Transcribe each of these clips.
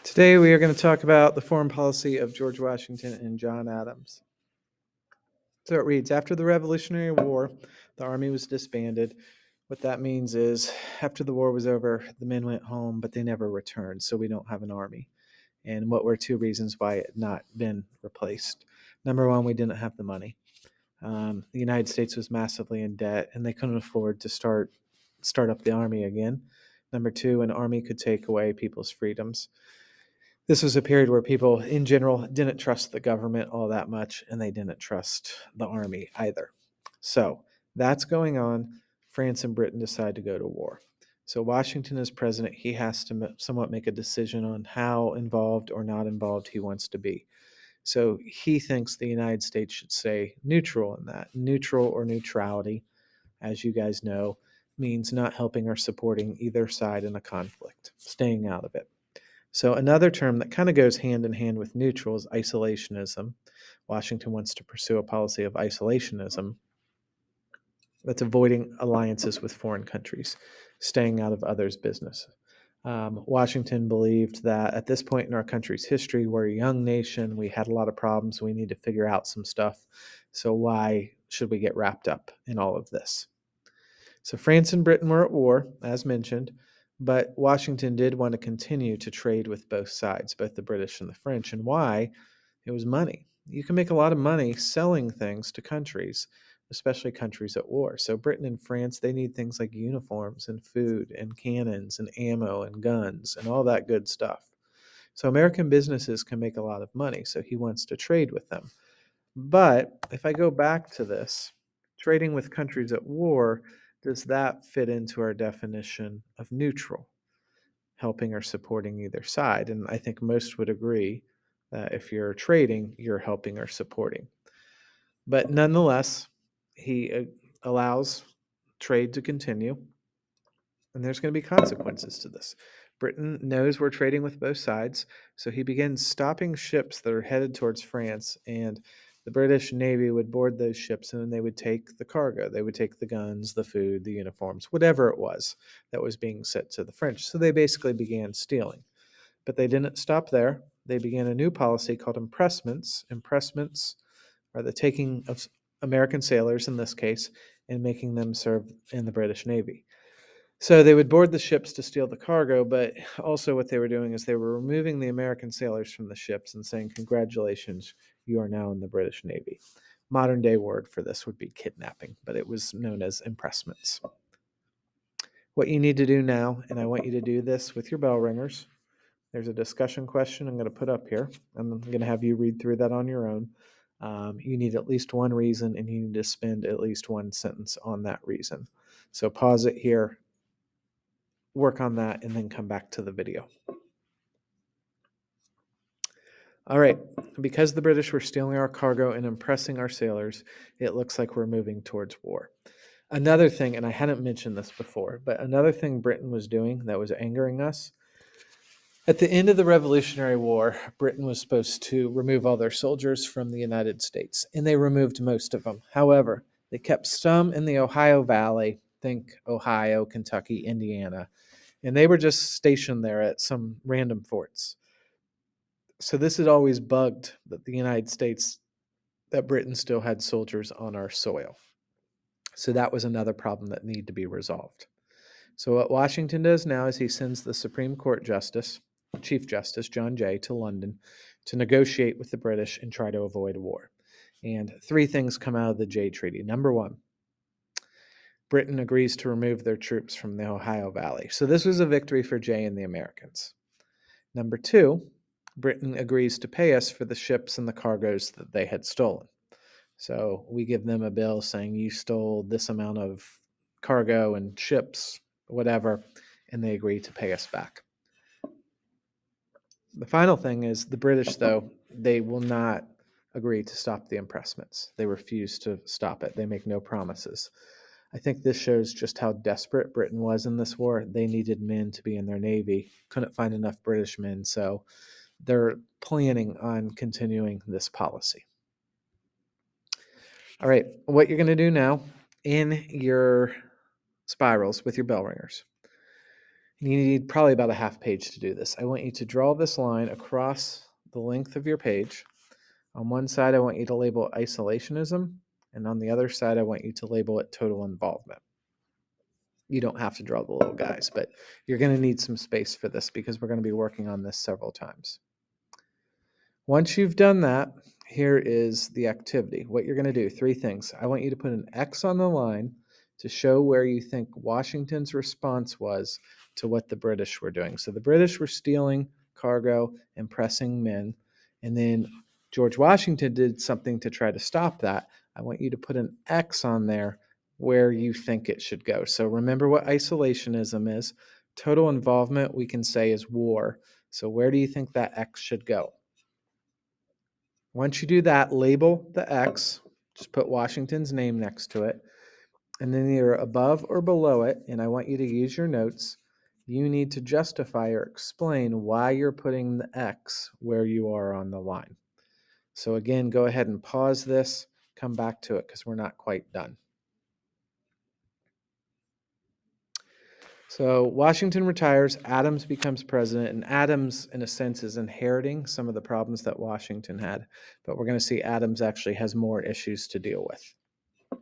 Today we are going to talk about the foreign policy of George Washington and John Adams. So it reads, after the Revolutionary War, the army was disbanded. What that means is after the war was over, the men went home, but they never returned, so we don't have an army. And what were two reasons why it had not been replaced? Number one, we didn't have the money. The United States was massively in debt, and they couldn't afford to start up the army again. Number two, an army could take away people's freedoms. This was a period where people in general didn't trust the government all that much, and they didn't trust the army either. So that's going on. France and Britain decide to go to war. So Washington, as president, he has to somewhat make a decision on how involved or not involved he wants to be. So he thinks the United States should stay neutral in that. Neutral or neutrality, as you guys know, means not helping or supporting either side in a conflict, staying out of it. So another term that kind of goes hand in hand with neutral is isolationism. Washington wants to pursue a policy of isolationism. That's avoiding alliances with foreign countries, staying out of others' business. Washington believed that at this point in our country's history, we're a young nation. We had a lot of problems. We need to figure out some stuff. So why should we get wrapped up in all of this? So France and Britain were at war, as mentioned, but Washington did want to continue to trade with both sides, both the British and the French. And why? It was money. You can make a lot of money selling things to countries, especially countries at war. So Britain and France, they need things like uniforms and food and cannons and ammo and guns and all that good stuff. So American businesses can make a lot of money, so he wants to trade with them. But if I go back to this, trading with countries at war, does that fit into our definition of neutral, helping or supporting either side? And I think most would agree that if you're trading, you're helping or supporting. But nonetheless, he allows trade to continue, and there's going to be consequences to this. Britain knows we're trading with both sides, so he begins stopping ships that are headed towards France, and the British Navy would board those ships and they would take the cargo. They would take the guns, the food, the uniforms, whatever it was that was being sent to the French. So they basically began stealing. But they didn't stop there. They began a new policy called impressments. Impressments are the taking of American sailors, in this case, and making them serve in the British Navy. So they would board the ships to steal the cargo, but also what they were doing is they were removing the American sailors from the ships and saying, congratulations, you are now in the British Navy. Modern day word for this would be kidnapping, but it was known as impressments. What you need to do now, and I want you to do this with your bell ringers. There's a discussion question I'm going to put up here. I'm going to have you read through that on your own. You need at least one reason, and you need to spend at least one sentence on that reason. So pause it here, work on that, and then come back to the video. All right, because the British were stealing our cargo and impressing our sailors, it looks like we're moving towards war. Another thing, and I hadn't mentioned this before, but another thing Britain was doing that was angering us, at the end of the Revolutionary War, Britain was supposed to remove all their soldiers from the United States, and they removed most of them. However, they kept some in the Ohio Valley, think Ohio, Kentucky, Indiana, and they were just stationed there at some random forts. So this had always bugged that the United States, that Britain still had soldiers on our soil. So that was another problem that needed to be resolved. So what Washington does now is he sends the Supreme Court Justice, Chief Justice John Jay, to London to negotiate with the British and try to avoid a war. And three things come out of the Jay Treaty. Number one, Britain agrees to remove their troops from the Ohio Valley. So this was a victory for Jay and the Americans. Number two, Britain agrees to pay us for the ships and the cargoes that they had stolen. So we give them a bill saying you stole this amount of cargo and ships, whatever, and they agree to pay us back. The final thing is the British, though, they will not agree to stop the impressments. They refuse to stop it. They make no promises. I think this shows just how desperate Britain was in this war. They needed men to be in their navy, couldn't find enough British men, so they're planning on continuing this policy. All right, what you're going to do now in your spirals with your bell ringers, You need probably about a half page to do this. I want you to draw this line across the length of your page. On one side, I want you to label it isolationism, and on the other side, I want you to label it total involvement. You don't have to draw the little guys, but you're going to need some space for this because we're going to be working on this several times. Once you've done that, here is the activity. What you're going to do, 3 things. I want you to put an X on the line to show where you think Washington's response was to what the British were doing. So the British were stealing cargo and pressing men, and then George Washington did something to try to stop that. I want you to put an X on there where you think it should go. So remember what isolationism is. Total involvement, we can say, is war. So where do you think that X should go? Once you do that, label the X, just put Washington's name next to it, and then either above or below it, and I want you to use your notes, you need to justify or explain why you're putting the X where you are on the line. So again, go ahead and pause this, come back to it because we're not quite done. So Washington retires, Adams becomes president, and Adams, in a sense, is inheriting some of the problems that Washington had. But we're going to see Adams actually has more issues to deal with.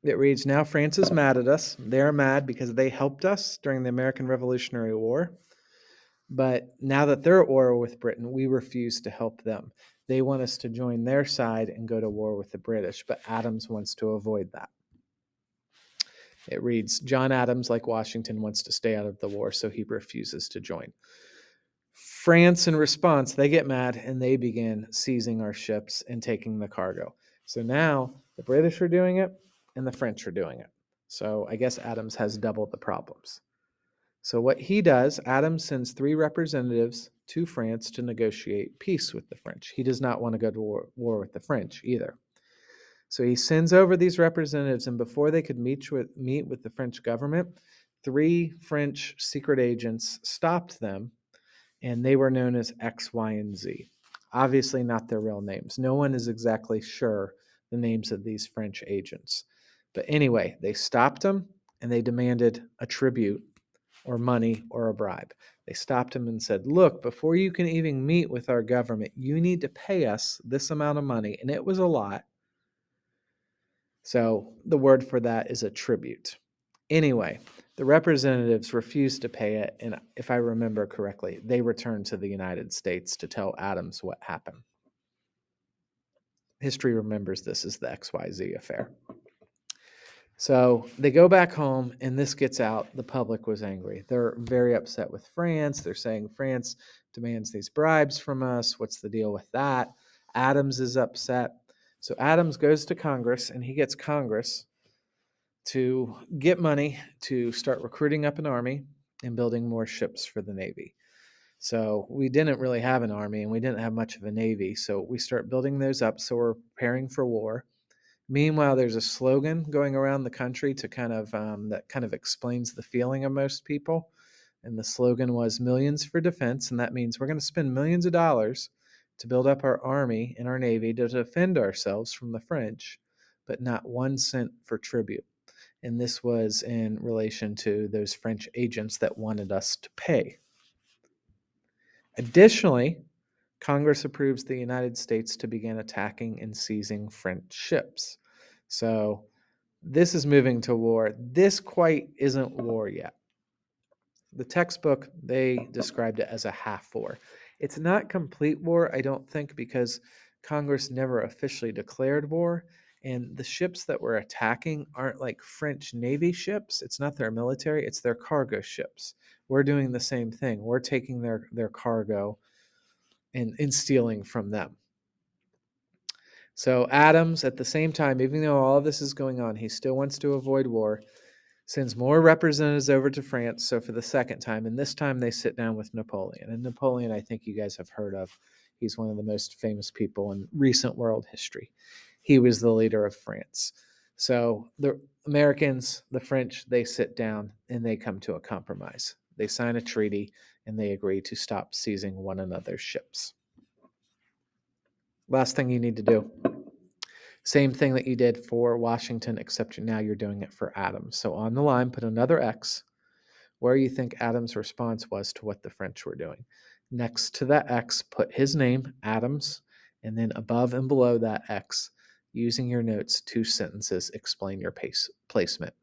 It reads, now France is mad at us. They're mad because they helped us during the American Revolutionary War. But now that they're at war with Britain, we refuse to help them. They want us to join their side and go to war with the British, but Adams wants to avoid that. It reads, John Adams, like Washington, wants to stay out of the war, so he refuses to join. France, in response, they get mad and they begin seizing our ships and taking the cargo. So now the British are doing it and the French are doing it. So I guess Adams has double the problems. So what he does, Adams sends 3 representatives to France to negotiate peace with the French. He does not want to go to war with the French either. So he sends over these representatives, and before they could meet with the French government, 3 French secret agents stopped them, and they were known as X, Y, and Z. Obviously not their real names. No one is exactly sure the names of these French agents. But anyway, they stopped them, and they demanded a tribute or money or a bribe. They stopped him and said, look, before you can even meet with our government, you need to pay us this amount of money. And it was a lot. So the word for that is a tribute. Anyway, the representatives refused to pay it, and if I remember correctly, they returned to the United States to tell Adams what happened. History remembers this as the XYZ affair. So they go back home, and this gets out. The public was angry. They're very upset with France. They're saying France demands these bribes from us. What's the deal with that? Adams is upset. So Adams goes to Congress, and he gets Congress to get money to start recruiting up an army and building more ships for the Navy. So we didn't really have an army, and we didn't have much of a Navy. So we start building those up. So we're preparing for war. Meanwhile, there's a slogan going around the country to kind of that kind of explains the feeling of most people. And the slogan was "Millions for Defense," and that means we're going to spend millions of dollars to build up our army and our navy to defend ourselves from the French, but not 1 cent for tribute. And this was in relation to those French agents that wanted us to pay. Additionally, Congress approves the United States to begin attacking and seizing French ships. So this is moving to war. This quite isn't war yet. The textbook, they described it as a half war. It's not complete war, I don't think, because Congress never officially declared war. And the ships that we're attacking aren't like French Navy ships. It's not their military, it's their cargo ships. We're doing the same thing. We're taking their cargo and stealing from them. So Adams, at the same time, even though all of this is going on, he still wants to avoid war, sends more representatives over to France. So for the second time, and this time they sit down with Napoleon. And Napoleon, I think you guys have heard of. He's one of the most famous people in recent world history. He was the leader of France. So the Americans, the French, they sit down and they come to a compromise. They sign a treaty and they agree to stop seizing one another's ships. Last thing you need to do. Same thing that you did for Washington, except now you're doing it for Adams. So on the line, put another X where you think Adams' response was to what the French were doing. Next to that X, put his name, Adams, and then above and below that X, using your notes, 2 sentences, explain your placement.